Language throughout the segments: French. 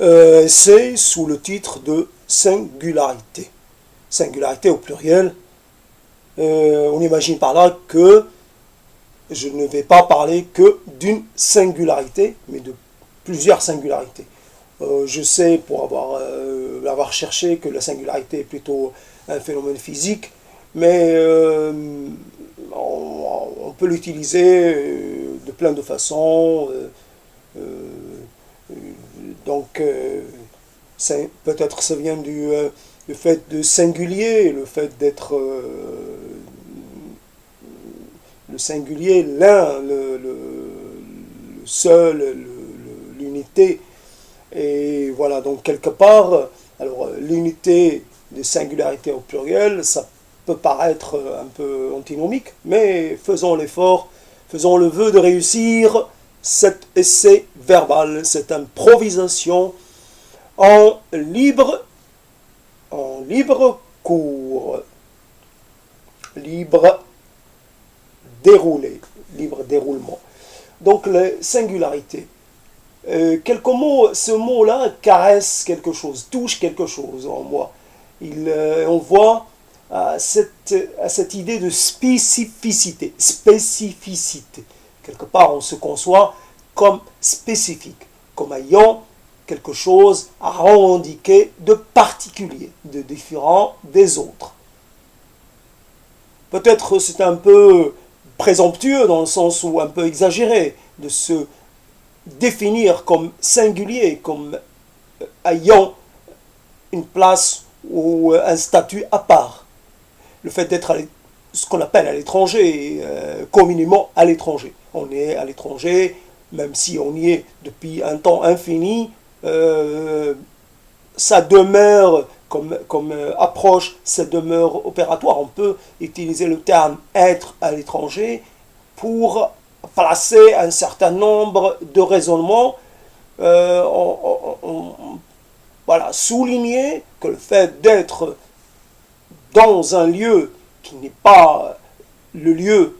essai sous le titre de singularité. Singularité au pluriel. On imagine par là que je ne vais pas parler que d'une singularité, mais de plusieurs singularités. Je sais, pour avoir cherché, que la singularité est plutôt un phénomène physique, mais on peut l'utiliser de plein de façons. Donc, peut-être ça vient du fait de singulier, le fait d'être le singulier, l'un, le seul, l'unité. Et voilà, donc quelque part, alors l'unité de singularité au pluriel, ça peut paraître un peu antinomique, mais faisons l'effort, faisons le vœu de réussir cet essai verbal, cette improvisation en libre cours, libre déroulement. Donc les singularités. Quelques mots, ce mot-là caresse quelque chose, touche quelque chose en moi. On voit à cette idée de spécificité. Quelque part, on se conçoit comme spécifique, comme ayant quelque chose à revendiquer de particulier, de différent des autres. Peut-être c'est un peu présomptueux dans le sens où un peu exagéré de se définir comme singulier, comme ayant une place ou un statut à part. Le fait d'être ce qu'on appelle à l'étranger, communément à l'étranger. On est à l'étranger, même si on y est depuis un temps infini, ça demeure comme approche, ça demeure opératoire. On peut utiliser le terme être à l'étranger pour placer un certain nombre de raisonnements, voilà, souligner que le fait d'être dans un lieu qui n'est pas le lieu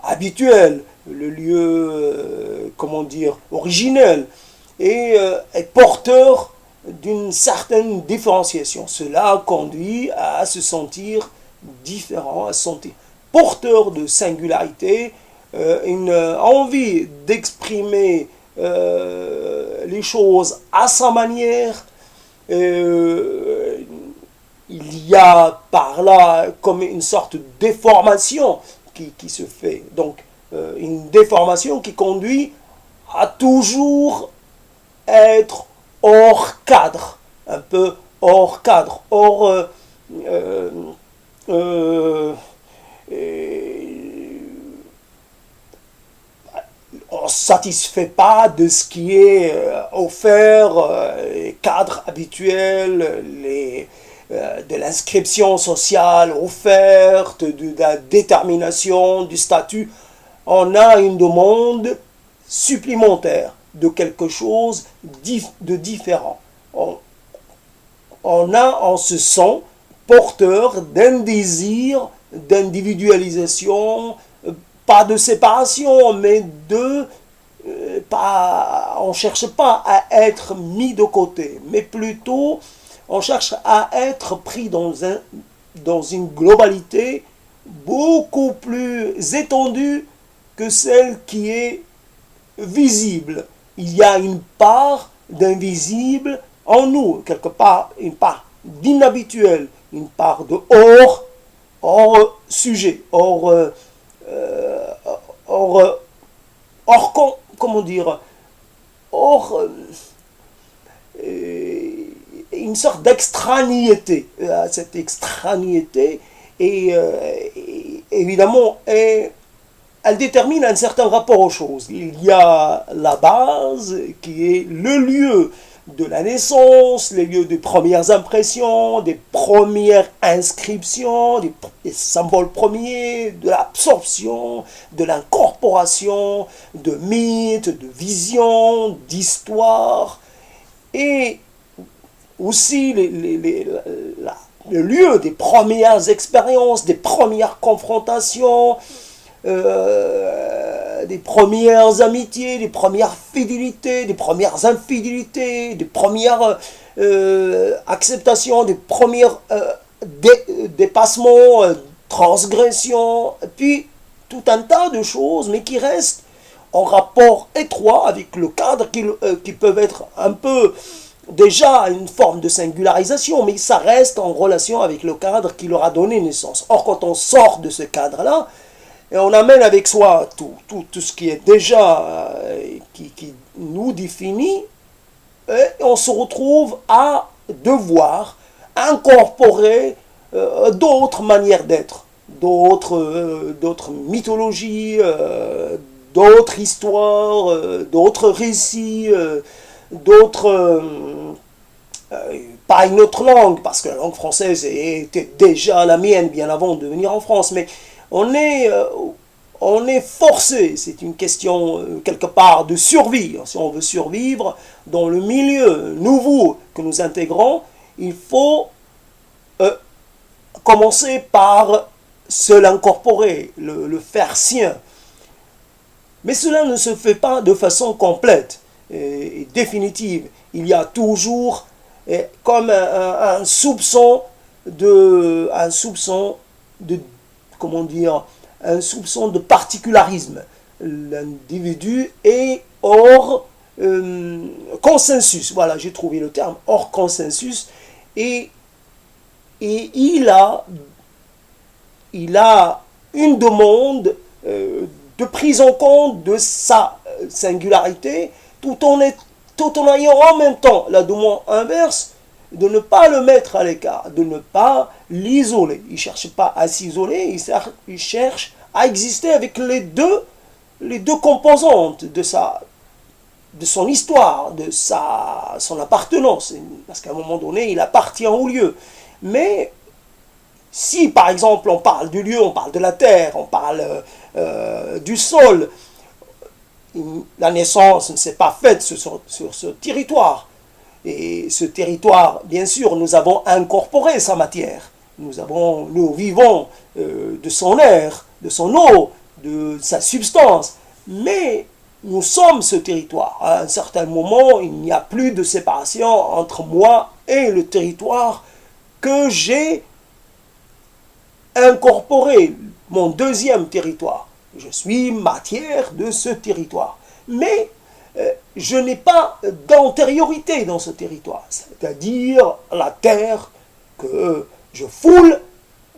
habituel, le lieu, comment dire, originel, et est porteur d'une certaine différenciation. Cela conduit à se sentir différent, à se sentir porteur de singularité, une envie d'exprimer les choses à sa manière. Il y a par là comme une sorte de déformation qui se fait. Donc, une déformation qui conduit à toujours être hors cadre, un peu hors cadre, hors on ne se satisfait pas de ce qui est offert, les cadres habituels, de l'inscription sociale offerte, de la détermination du statut. On a une demande supplémentaire de quelque chose de différent. On se sent porteur d'un désir d'individualisation, pas de séparation, mais on ne cherche pas à être mis de côté, mais plutôt on cherche à être pris dans une globalité beaucoup plus étendue que celle qui est visible. Il y a une part d'invisible en nous, quelque part, une part d'inhabituel, une part de hors sujet, comment dire, une sorte d'extranéité. Cette extranéité est évidemment elle détermine un certain rapport aux choses. Il y a la base qui est le lieu de la naissance, les lieux des premières impressions, des premières inscriptions, des symboles premiers, de l'absorption, de l'incorporation, de mythes, de visions, d'histoires, et aussi le lieu des premières expériences, des premières confrontations, des des premières amitiés, des premières fidélités, des premières infidélités, des premières acceptations, des premiers dépassements, transgressions, puis tout un tas de choses, mais qui restent en rapport étroit avec le cadre qui peuvent être un peu déjà une forme de singularisation, mais ça reste en relation avec le cadre qui leur a donné naissance. Or, quand on sort de ce cadre-là, et on amène avec soi tout ce qui est déjà, qui nous définit, et on se retrouve à devoir incorporer d'autres manières d'être, d'autres mythologies, d'autres histoires, d'autres récits, d'autres... pas une autre langue, parce que la langue française était déjà la mienne bien avant de venir en France, mais on est forcé, c'est une question quelque part de survie. Si on veut survivre dans le milieu nouveau que nous intégrons, il faut commencer par se l'incorporer, le faire sien. Mais cela ne se fait pas de façon complète et définitive. Il y a toujours comme un soupçon de comment dire, un soupçon de particularisme. L'individu est hors consensus. Voilà, j'ai trouvé le terme, hors consensus. Et il a une demande de prise en compte de sa singularité, tout en ayant en même temps la demande inverse de ne pas le mettre à l'écart, de ne pas l'isoler. Il ne cherche pas à s'isoler, il cherche à exister avec les deux composantes de son histoire, de son appartenance. Parce qu'à un moment donné, il appartient au lieu. Mais si, par exemple, on parle du lieu, on parle de la terre, on parle du sol, la naissance ne s'est pas faite sur ce territoire. Et ce territoire, bien sûr, nous avons incorporé sa matière. Nous vivons de son air, de son eau, de sa substance. Mais nous sommes ce territoire. À un certain moment, il n'y a plus de séparation entre moi et le territoire que j'ai incorporé, mon deuxième territoire. Je suis matière de ce territoire. Mais je n'ai pas d'antériorité dans ce territoire. C'est-à-dire la terre que je foule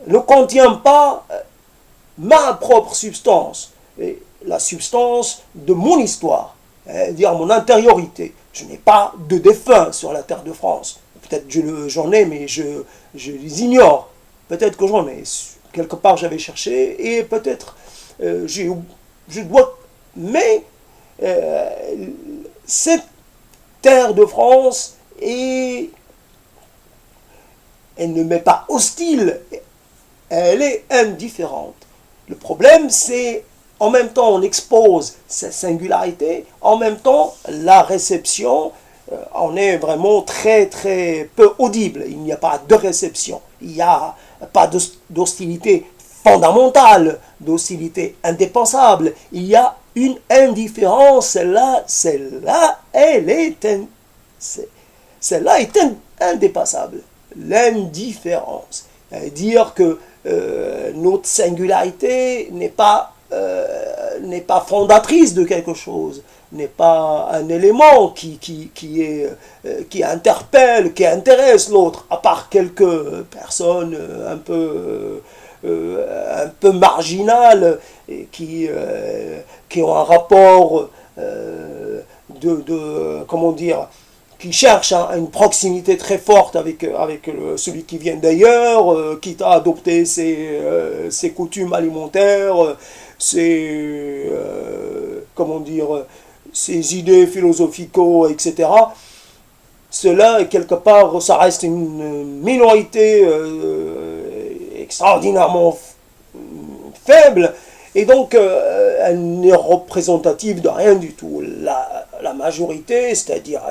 ne contient pas ma propre substance, et la substance de mon histoire, c'est-à-dire mon intériorité. Je n'ai pas de défunts sur la terre de France. Peut-être j'en ai, mais je les ignore. Peut-être que j'en ai. Quelque part, j'avais cherché, et peut-être je dois... Mais cette terre de France, elle ne m'est pas hostile, elle est indifférente. Le problème, c'est en même temps on expose sa singularité, en même temps la réception, on est vraiment très très peu audible. Il n'y a pas de réception, il n'y a pas d'hostilité fondamentale, d'hostilité indispensable. Il y a une indifférence, celle-là est indépassable. L'indifférence. C'est-à-dire que notre singularité n'est pas fondatrice de quelque chose, n'est pas un élément qui interpelle, qui intéresse l'autre, à part quelques personnes un peu marginales et qui ont un rapport comment dire, qui cherche une proximité très forte avec celui qui vient d'ailleurs, quitte à adopter ses coutumes alimentaires, comment dire, ses idées philosophico, etc. Cela, quelque part, ça reste une minorité extraordinairement faible, et donc elle n'est représentative de rien du tout. La majorité, c'est-à-dire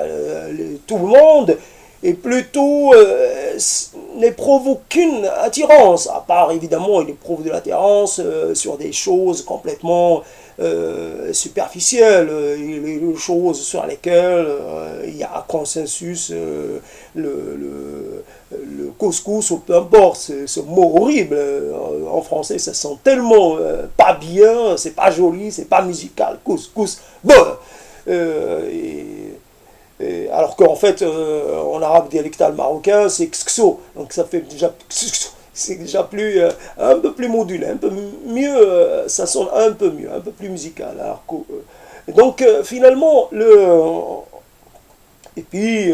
tout le monde, et plutôt n'éprouve aucune attirance, à part évidemment il éprouve de l'attirance sur des choses complètement superficielles, les choses sur lesquelles il y a un consensus, le couscous ou peu importe, ce mot horrible, en français ça sent tellement pas bien, c'est pas joli, c'est pas musical, couscous, bon, alors qu'en fait, en arabe dialectal marocain, c'est kskso, donc ça fait déjà c'est déjà plus, un peu plus modulé, un peu mieux, ça sonne un peu mieux, un peu plus musical. Alors donc finalement, et puis,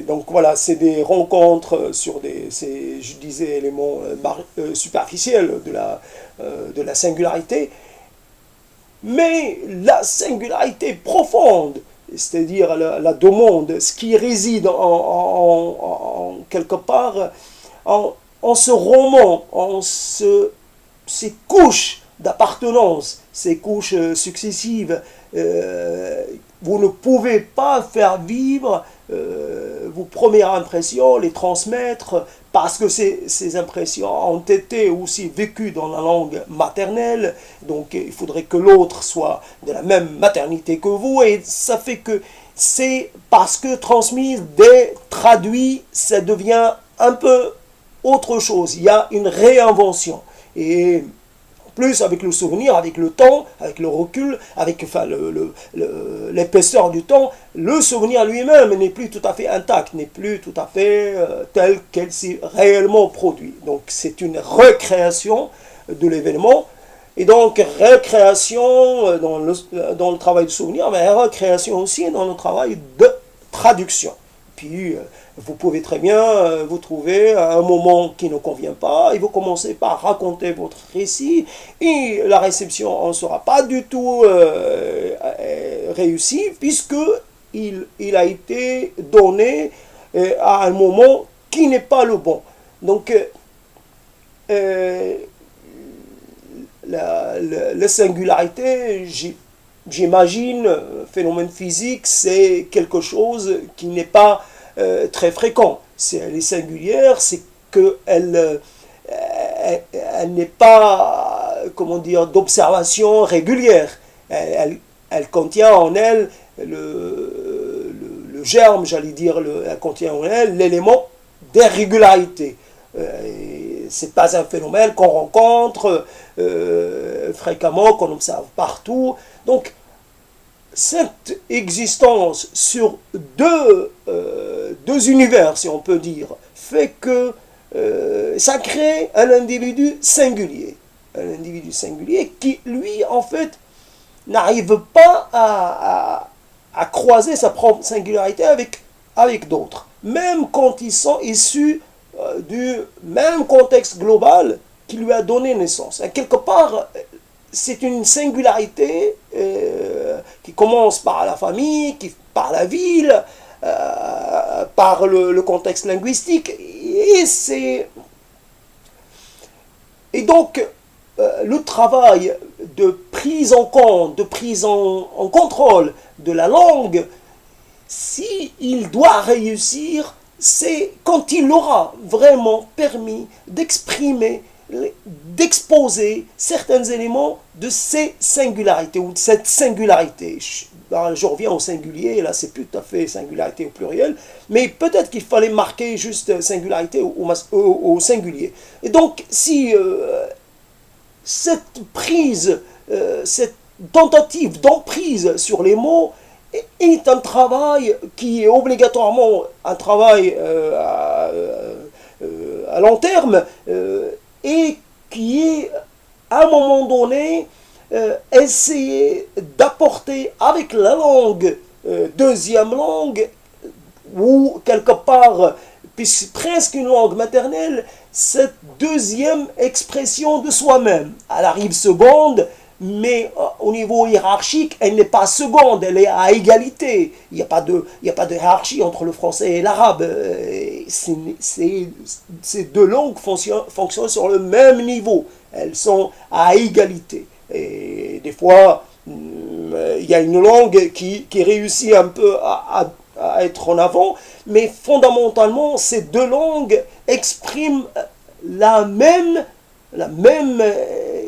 donc voilà, c'est des rencontres sur je disais, éléments superficiels de la singularité, mais la singularité profonde, c'est-à-dire la demande, ce qui réside quelque part en ce roman, ces couches d'appartenance, ces couches successives, vous ne pouvez pas faire vivre vos premières impressions, les transmettre, parce que ces impressions ont été aussi vécues dans la langue maternelle, donc il faudrait que l'autre soit de la même maternité que vous, et ça fait que c'est parce que transmise, traduit, ça devient un peu autre chose, il y a une réinvention. Et plus avec le souvenir, avec le temps, avec le recul, avec l'épaisseur du temps, le souvenir lui-même n'est plus tout à fait intact, n'est plus tout à fait tel qu'elle s'est réellement produit. Donc c'est une recréation de l'événement, et donc recréation dans le travail de souvenir, mais recréation aussi dans le travail de traduction. Puis vous pouvez très bien vous trouver à un moment qui ne convient pas, et vous commencez par raconter votre récit, et la réception ne sera pas du tout réussie, puisqu'il a été donné à un moment qui n'est pas le bon. Donc, la singularité, j'imagine, phénomène physique, c'est quelque chose qui n'est pas très fréquent. Si elle est singulière, c'est qu'elle elle n'est pas, comment dire, d'observation régulière. Elle contient en elle le germe, j'allais dire, elle contient en elle l'élément d'irrégularité. C'est pas un phénomène qu'on rencontre fréquemment, qu'on observe partout. Donc, cette existence sur deux univers, si on peut dire, fait que ça crée un individu singulier. Un individu singulier qui, lui, en fait, n'arrive pas à croiser sa propre singularité avec d'autres. Même quand ils sont issus du même contexte global qui lui a donné naissance. Et quelque part, c'est une singularité qui commence par la famille, par la ville, par le contexte linguistique. Et donc, le travail de prise en compte, de prise en contrôle de la langue, s'il doit réussir, c'est quand il aura vraiment permis d'exprimer, d'exposer certains éléments de ces singularités ou de cette singularité. Je reviens au singulier, là c'est plus tout à fait singularité au pluriel, mais peut-être qu'il fallait marquer juste singularité au singulier. Et donc si cette prise, cette tentative d'emprise sur les mots est un travail qui est obligatoirement un travail à long terme et qui est à un moment donné essayer d'apporter avec la langue, deuxième langue, ou quelque part, puisque presque une langue maternelle, cette deuxième expression de soi-même. Elle arrive seconde, mais au niveau hiérarchique, elle n'est pas seconde, elle est à égalité. Il n'y a pas de hiérarchie entre le français et l'arabe. Ces deux langues fonctionnent sur le même niveau. Elles sont à égalité. Et des fois, il y a une langue qui réussit un peu à être en avant, mais fondamentalement, ces deux langues expriment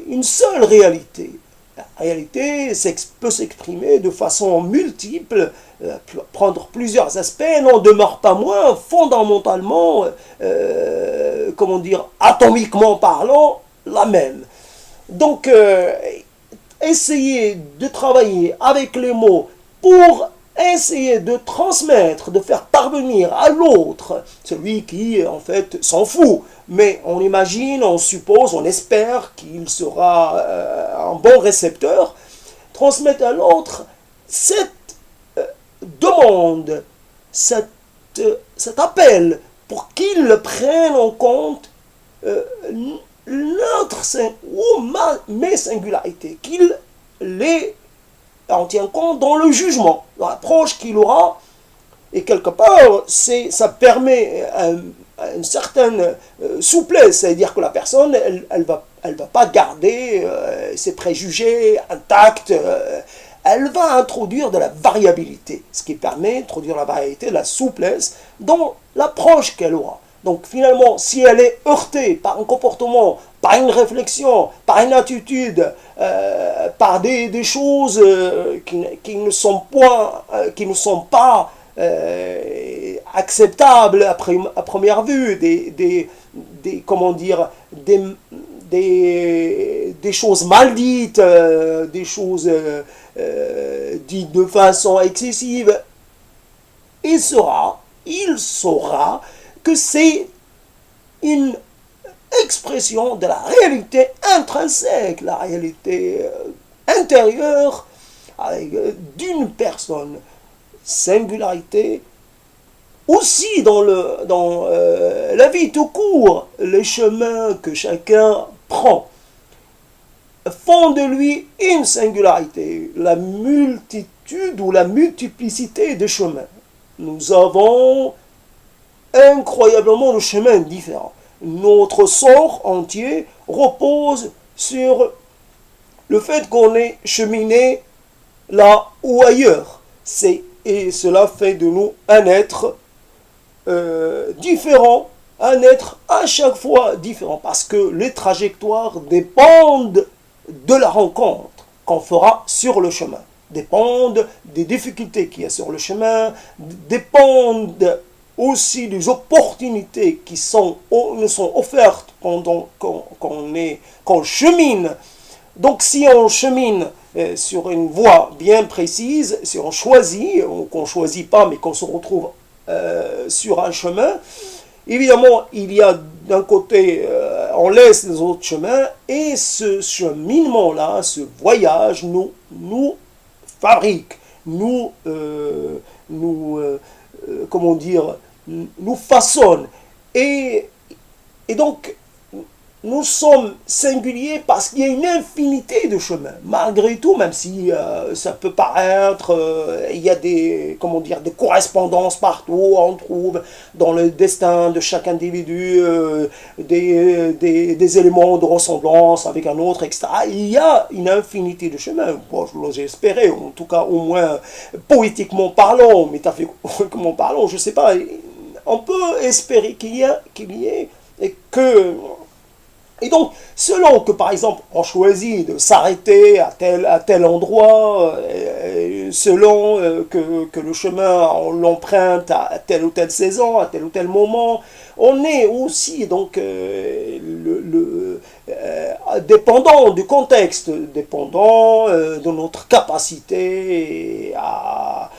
une seule réalité. réalité peut s'exprimer de façon multiple, prendre plusieurs aspects, n'en demeure pas moins fondamentalement, comment dire, atomiquement parlant, la même. Donc, essayer de travailler avec les mots pour essayer de transmettre, de faire parvenir à l'autre, celui qui en fait s'en fout, mais on imagine, on suppose, on espère qu'il sera un bon récepteur, transmettre à l'autre cette demande, cet appel pour qu'il prenne en compte mes singularités, qu'il les en tient compte dans le jugement, dans l'approche qu'il aura, et quelque part, ça permet une certaine souplesse, c'est-à-dire que la personne, elle va pas garder ses préjugés intacts, elle va introduire de la variabilité, ce qui permet d'introduire la variabilité, de la souplesse dans l'approche qu'elle aura. Donc finalement, si elle est heurtée par un comportement, par une réflexion, par une attitude, par des choses qui ne sont pas acceptables à première vue, comment dire, des choses mal dites, des choses dites de façon excessive, il saura que c'est une expression de la réalité intrinsèque, la réalité intérieure d'une personne. Singularité aussi dans la vie tout court, les chemins que chacun prend font de lui une singularité, la multitude ou la multiplicité de chemins. Nous avons incroyablement de chemins différents. Notre sort entier repose sur le fait qu'on est cheminé là ou ailleurs. Et cela fait de nous un être différent, un être à chaque fois différent, parce que les trajectoires dépendent de la rencontre qu'on fera sur le chemin, dépendent des difficultés qu'il y a sur le chemin, dépendent aussi des opportunités qui nous sont offertes pendant qu'on chemine. Donc si on chemine sur une voie bien précise, si on choisit, ou qu'on ne choisit pas, mais qu'on se retrouve sur un chemin, évidemment, il y a d'un côté, on laisse les autres chemins, et ce cheminement-là, ce voyage, nous fabrique, comment dire, nous façonne. Et donc, nous sommes singuliers parce qu'il y a une infinité de chemins. Malgré tout, même si ça peut paraître, il y a des correspondances partout, on trouve dans le destin de chaque individu des éléments de ressemblance avec un autre, etc. Il y a une infinité de chemins. Bon, je l'ose espérer, en tout cas au moins poétiquement parlant, métaphysiquement parlant, je ne sais pas. On peut espérer qu'il y ait et que... Et donc, selon que, par exemple, on choisit de s'arrêter à tel endroit, selon que le chemin, on l'emprunte à telle ou telle saison, à tel ou tel moment, on est aussi, donc, dépendant du contexte, dépendant de notre capacité à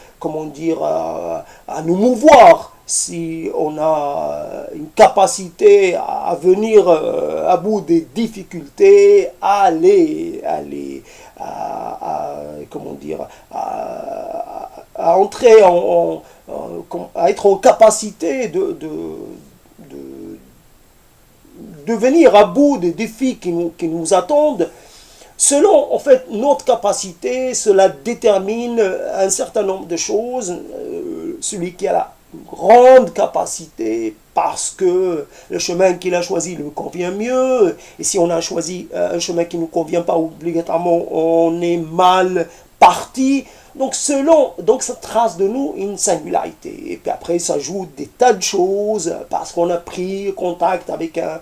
nous mouvoir. Si on à une capacité à venir à bout des difficultés, à entrer à être en capacité de venir à bout des défis qui nous attendent. Selon, en fait, notre capacité, cela détermine un certain nombre de choses. Celui qui a la grande capacité, parce que le chemin qu'il a choisi lui convient mieux, et si on a choisi un chemin qui ne nous convient pas, obligatoirement, on est mal parti. Donc ça trace de nous une singularité. Et puis après, ça joue des tas de choses, parce qu'on a pris contact avec un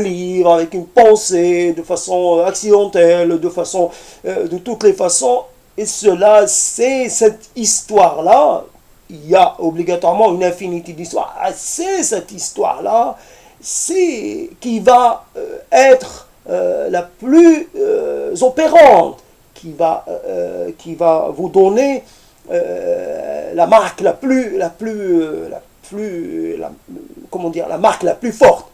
livre, avec une pensée, de façon accidentelle, de toutes les façons. Et cela, c'est cette histoire-là. Il y a obligatoirement une infinité d'histoires. C'est cette histoire-là, c'est qui va être la plus opérante, qui va vous donner la marque la marque la plus forte.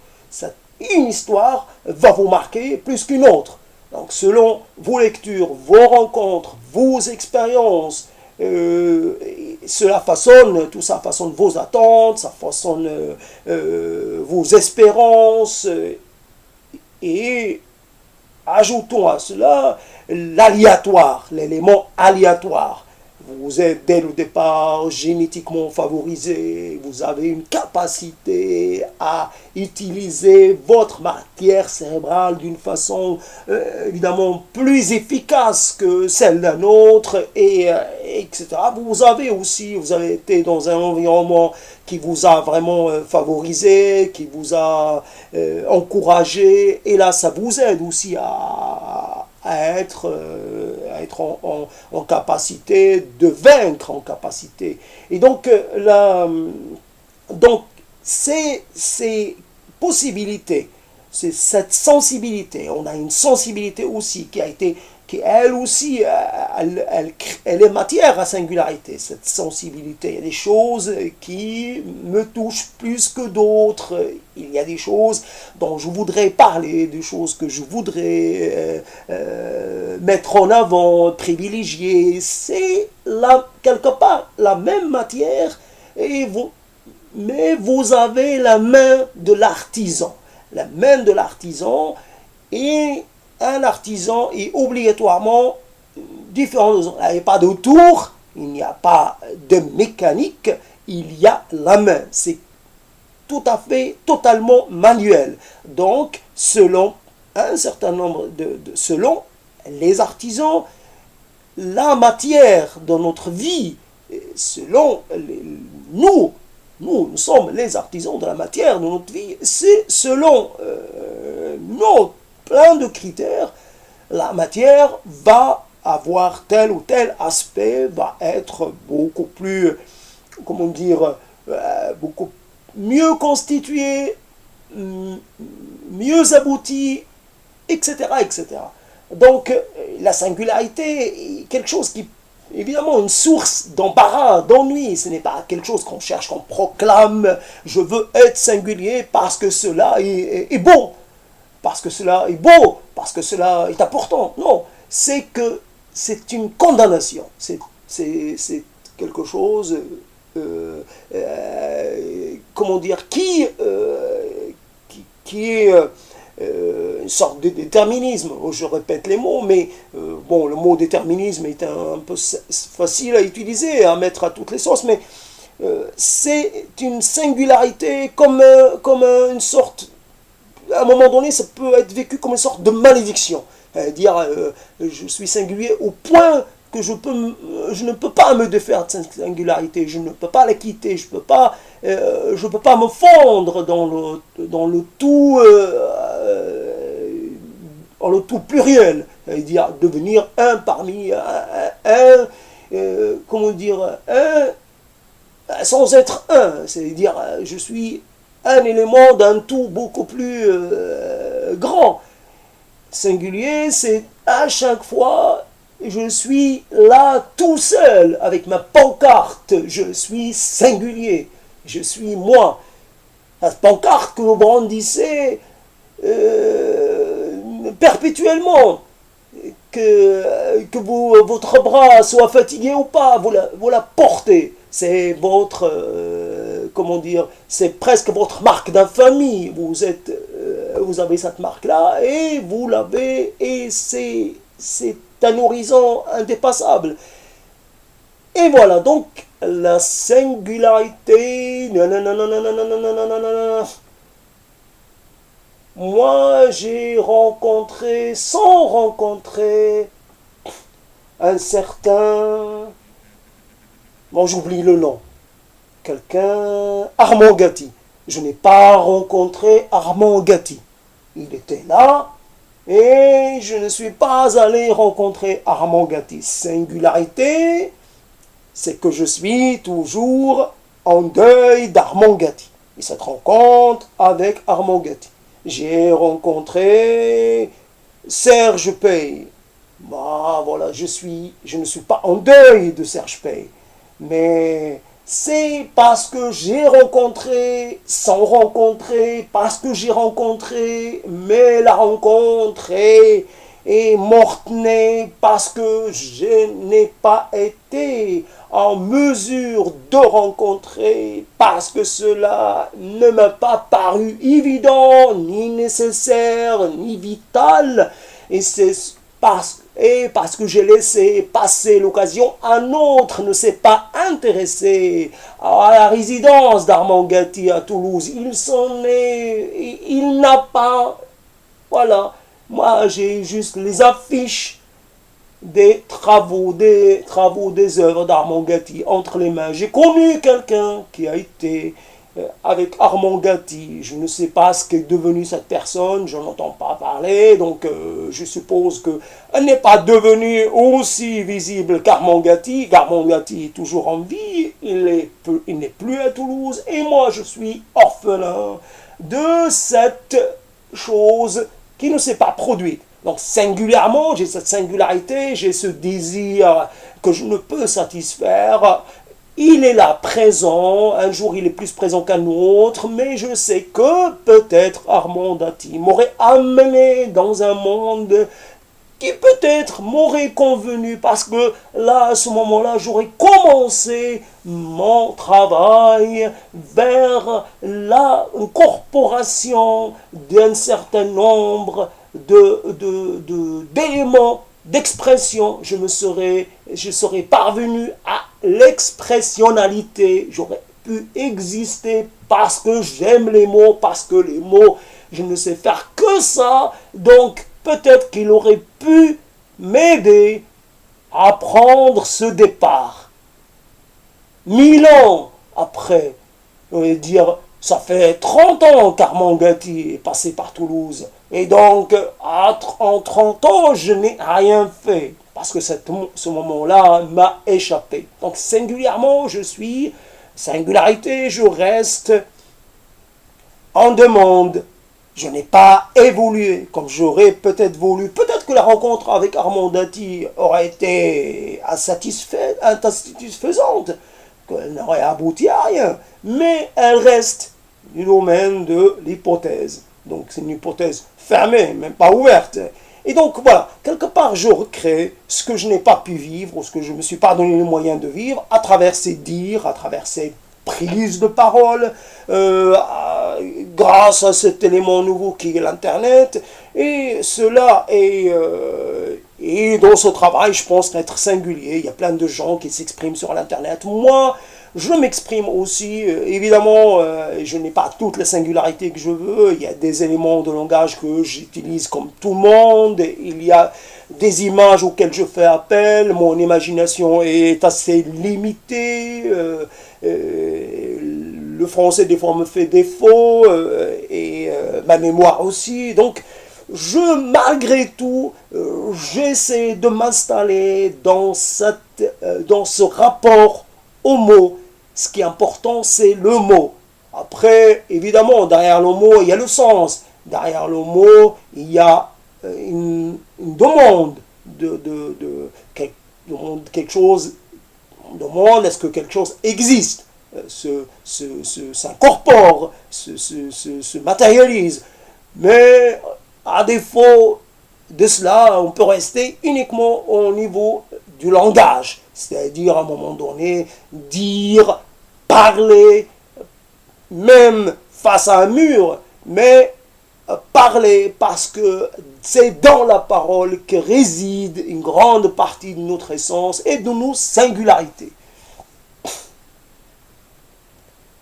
Une histoire va vous marquer plus qu'une autre. Donc selon vos lectures, vos rencontres, vos expériences, tout ça façonne vos attentes, ça façonne vos espérances, et ajoutons à cela l'aléatoire, l'élément aléatoire. Vous êtes dès le départ génétiquement favorisé, vous avez une capacité à utiliser votre matière cérébrale d'une façon évidemment plus efficace que celle d'un autre, etc. Vous avez été dans un environnement qui vous a vraiment favorisé, qui vous a encouragé, et là ça vous aide aussi à être en capacité de vaincre, en capacité. Et donc, ces possibilités, c'est cette sensibilité, on a une sensibilité aussi qui elle aussi, elle est matière à singularité, cette sensibilité. Il y a des choses qui me touchent plus que d'autres. Il y a des choses dont je voudrais parler, des choses que je voudrais mettre en avant, privilégier. C'est là, quelque part, la même matière, mais vous avez la main de l'artisan. La main de l'artisan, et un artisan est obligatoirement différent des autres. Il n'y a pas de tour, il n'y a pas de mécanique, il y a la main. C'est tout à fait, totalement manuel. Donc, selon un certain nombre selon les artisans, la matière de notre vie, selon nous sommes les artisans de la matière de notre vie, c'est selon plein de critères, la matière va avoir tel ou tel aspect, va être beaucoup plus, beaucoup mieux constitué, mieux abouti, etc., etc. Donc, la singularité est quelque chose qui, évidemment, une source d'embarras, d'ennui. Ce n'est pas quelque chose qu'on cherche, qu'on proclame. Je veux être singulier parce que cela est bon, parce que cela est beau, parce que cela est important. Non, c'est que c'est une condamnation. C'est quelque chose, qui est une sorte de déterminisme. Je répète les mots, mais le mot déterminisme est un peu facile à utiliser, à mettre à toutes les sauces, mais c'est une singularité comme une sorte, à un moment donné, ça peut être vécu comme une sorte de malédiction. Dire je suis singulier au point que je ne peux pas me défaire de cette singularité, je ne peux pas la quitter, je ne peux pas me fondre dans le tout pluriel, dire devenir un parmi sans être un, c'est-à-dire je suis un élément d'un tout beaucoup plus grand. Singulier, c'est à chaque fois, je suis là tout seul avec ma pancarte, je suis singulier, je suis moi. La pancarte que vous brandissez perpétuellement, que votre bras soit fatigué ou pas, vous la portez. C'est c'est presque votre marque d'infamie. Vous avez cette marque-là et vous l'avez, et c'est un horizon indépassable. Et voilà, donc la singularité. Moi, j'ai rencontré, sans rencontrer, un certain... Bon, j'oublie le nom. Quelqu'un... Armand Gatti. Je n'ai pas rencontré Armand Gatti. Il était là et je ne suis pas allé rencontrer Armand Gatti. Singularité, c'est que je suis toujours en deuil d'Armand Gatti. Et cette rencontre avec Armand Gatti. J'ai rencontré Serge Pey. Bah, voilà, je ne suis pas en deuil de Serge Pey. Mais c'est parce que j'ai rencontré, sans rencontrer, parce que j'ai rencontré, mais la rencontre est morte-née, parce que je n'ai pas été en mesure de rencontrer, parce que cela ne m'a pas paru évident, ni nécessaire, ni vital, et c'est parce que j'ai laissé passer l'occasion, un autre ne s'est pas intéressé à la résidence d'Armand Gatti à Toulouse. Il n'a pas, voilà, moi j'ai juste les affiches des travaux, des œuvres d'Armand Gatti entre les mains. J'ai connu quelqu'un qui a été avec Armand Gatti. Je ne sais pas ce qu'est devenu cette personne, je n'entends pas parler, donc je suppose qu'elle n'est pas devenue aussi visible qu'Armand Gatti. Armand Gatti est toujours en vie, il n'est plus à Toulouse, et moi je suis orphelin de cette chose qui ne s'est pas produite. Donc singulièrement, j'ai cette singularité, j'ai ce désir que je ne peux satisfaire. Il est là présent, un jour il est plus présent qu'un autre, mais je sais que peut-être Armand Gatti m'aurait amené dans un monde qui peut-être m'aurait convenu, parce que là, à ce moment-là, j'aurais commencé mon travail vers l'incorporation d'un certain nombre d'éléments d'expression. Je serais parvenu à l'expressionnalité. J'aurais pu exister parce que j'aime les mots, parce que les mots, je ne sais faire que ça. Donc, peut-être qu'il aurait pu m'aider à prendre ce départ. 1000 ans après, on va dire, ça fait 30 ans qu'Armand Gatti est passé par Toulouse. Et donc, en 30 ans, je n'ai rien fait. Parce que ce moment-là m'a échappé. Donc, singulièrement, singularité, je reste en demande. Je n'ai pas évolué comme j'aurais peut-être voulu. Peut-être que la rencontre avec Armand Gatti aurait été insatisfaisante, qu'elle n'aurait abouti à rien. Mais elle reste du domaine de l'hypothèse. Donc c'est une hypothèse fermée, même pas ouverte. Et donc voilà, quelque part je recrée ce que je n'ai pas pu vivre, ou ce que je ne me suis pas donné les moyens de vivre, à travers ces dires, à travers ces prises de parole, grâce à cet élément nouveau qui est l'Internet. Et cela est... et dans ce travail, je pense être singulier. Il y a plein de gens qui s'expriment sur l'Internet. Moi, je m'exprime aussi. Évidemment, je n'ai pas toutes les singularités que je veux. Il y a des éléments de langage que j'utilise comme tout le monde. Il y a des images auxquelles je fais appel. Mon imagination est assez limitée. Le français, des fois, me fait défaut. Et ma mémoire aussi. Donc, malgré tout, j'essaie de m'installer dans ce rapport au mot. Ce qui est important, c'est le mot. Après, évidemment, derrière le mot, il y a le sens. Derrière le mot, il y a une demande de quelque chose. On demande est-ce que quelque chose existe, s'incorpore, se matérialise. Mais à défaut de cela, on peut rester uniquement au niveau du langage. C'est-à-dire, à un moment donné, dire, parler, même face à un mur, mais parler parce que c'est dans la parole que réside une grande partie de notre essence et de nos singularités.